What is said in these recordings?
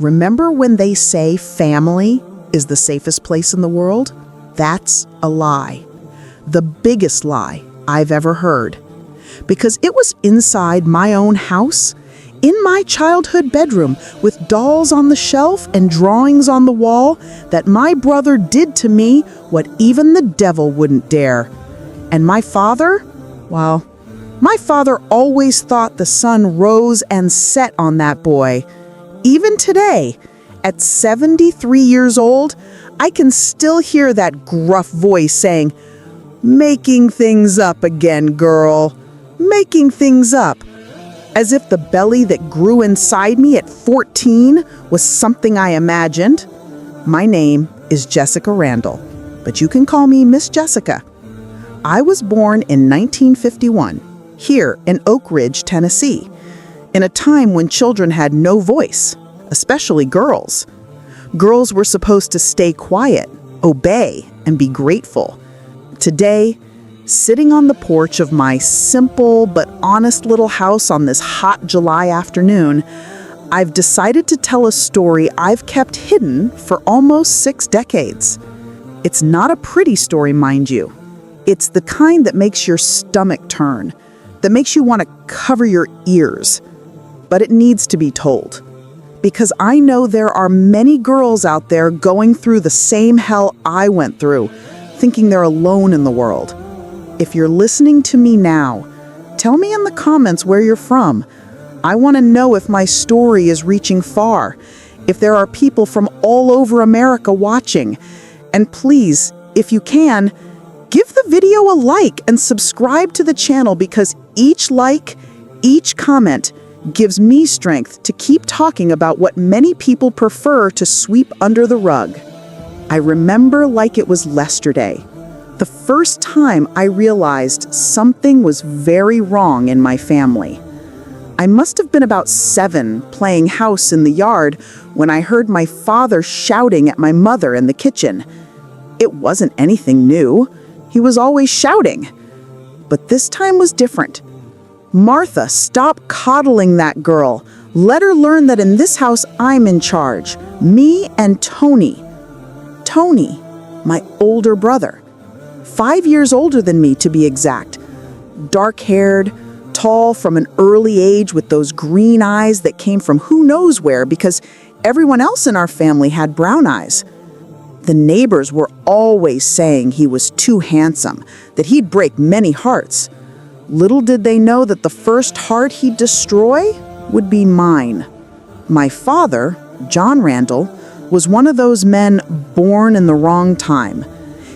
Remember when they say family is the safest place in the world? That's a lie. The biggest lie I've ever heard. Because it was inside my own house, in my childhood bedroom, with dolls on the shelf and drawings on the wall, that my brother did to me what even the devil wouldn't dare. And my father? Well, my father always thought the sun rose and set on that boy. Even today, at 73 years old, I can still hear that gruff voice saying, "Making things up again, girl. Making things up." As if the belly that grew inside me at 14 was something I imagined. My name is Jessica Randall, but you can call me Miss Jessica. I was born in 1951, here in Oakidge, Tennessee, in a time when children had no voice, especially girls. Girls were supposed to stay quiet, obey, and be grateful. Today, sitting on the porch of my simple but honest little house on this hot July afternoon, I've decided to tell a story I've kept hidden for almost 6 decades. It's not a pretty story, mind you. It's the kind that makes your stomach turn, that makes you want to cover your ears. But it needs to be told. Because I know there are many girls out there going through the same hell I went through, thinking they're alone in the world. If you're listening to me now, tell me in the comments where you're from. I want to know if my story is reaching far, if there are people from all over America watching. And please, if you can, give the video a like and subscribe to the channel, because each like, each comment gives me strength to keep talking about what many people prefer to sweep under the rug. I remember like it was yesterday, the first time I realized something was very wrong in my family. I must have been about 7, playing house in the yard, when I heard my father shouting at my mother in the kitchen. It wasn't anything new. He was always shouting. But this time was different. "Martha, stop coddling that girl. Let her learn that in this house I'm in charge. Me and Tony." Tony, my older brother. 5 years older than me, to be exact. Dark-haired, tall from an early age, with those green eyes that came from who knows where, because everyone else in our family had brown eyes. The neighbors were always saying he was too handsome, that he'd break many hearts. Little did they know that the first heart he'd destroy would be mine. My father, John Randall, was one of those men born in the wrong time.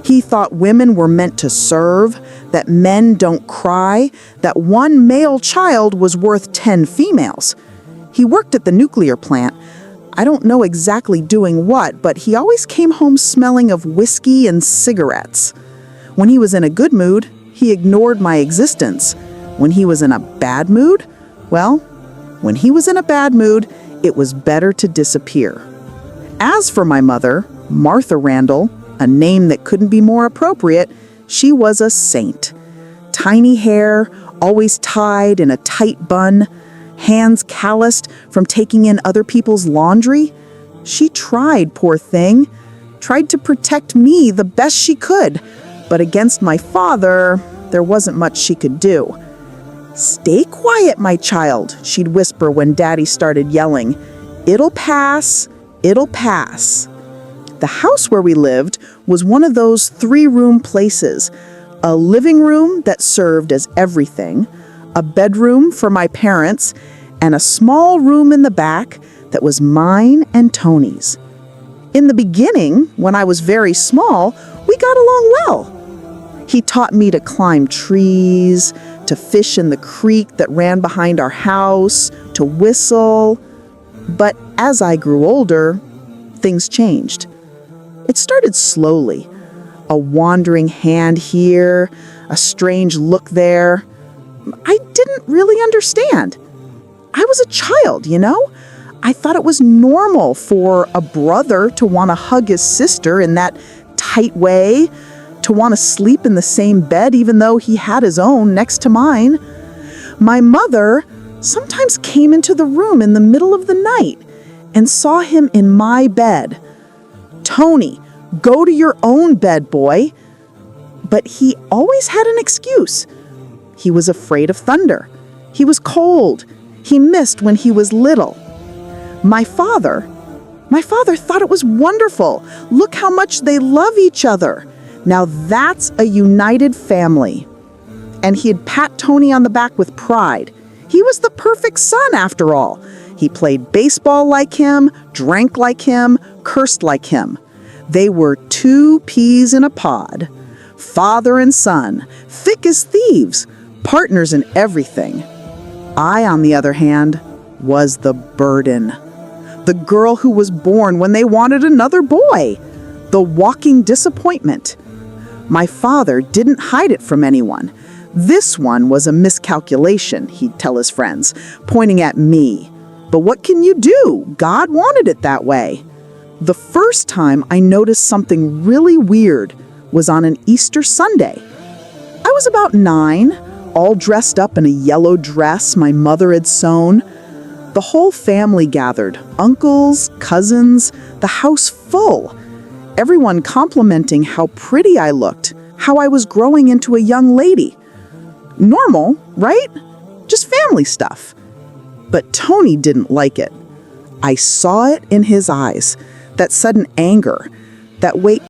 He thought women were meant to serve, that men don't cry, that one male child was worth 10 females. He worked at the nuclear plant. I don't know exactly doing what, but he always came home smelling of whiskey and cigarettes. When he was in a good mood, he ignored my existence. When he was in a bad mood, well, when he was in a bad mood, it was better to disappear. As for my mother, Martha Randall, a name that couldn't be more appropriate, she was a saint. Tiny hair, always tied in a tight bun, hands calloused from taking in other people's laundry. She tried, poor thing, tried to protect me the best she could, but against my father, there wasn't much she could do. "Stay quiet, my child," she'd whisper when Daddy started yelling. "It'll pass, it'll pass." The house where we lived was one of those 3-room places, a living room that served as everything, a bedroom for my parents, and a small room in the back that was mine and Tony's. In the beginning, when I was very small, we got along well. He taught me to climb trees, to fish in the creek that ran behind our house, to whistle. But as I grew older, things changed. It started slowly. A wandering hand here, a strange look there. I didn't really understand. I was a child, you know? I thought it was normal for a brother to want to hug his sister in that tight way, to want to sleep in the same bed even though he had his own next to mine. My mother sometimes came into the room in the middle of the night, and saw him in my bed. "Tony, go to your own bed, boy." But he always had an excuse. He was afraid of thunder. He was cold. He missed when he was little. My father thought it was wonderful. Look how much they love each other. Now that's a united family. And he'd pat Tony on the back with pride. He was the perfect son, after all. He played baseball like him, drank like him, cursed like him. They were two peas in a pod. Father and son, thick as thieves, partners in everything. I, on the other hand, was the burden. The girl who was born when they wanted another boy. The walking disappointment. My father didn't hide it from anyone. This one was a miscalculation, he'd tell his friends, pointing at me. But what can you do? God wanted it that way. The first time I noticed something really weird was on an Easter Sunday. I was about 9, all dressed up in a yellow dress my mother had sewn. The whole family gathered, uncles, cousins, the house full. Everyone complimenting how pretty I looked, how I was growing into a young lady. Normal, right? Just family stuff. But Tony didn't like it. I saw it in his eyes, that sudden anger, that weight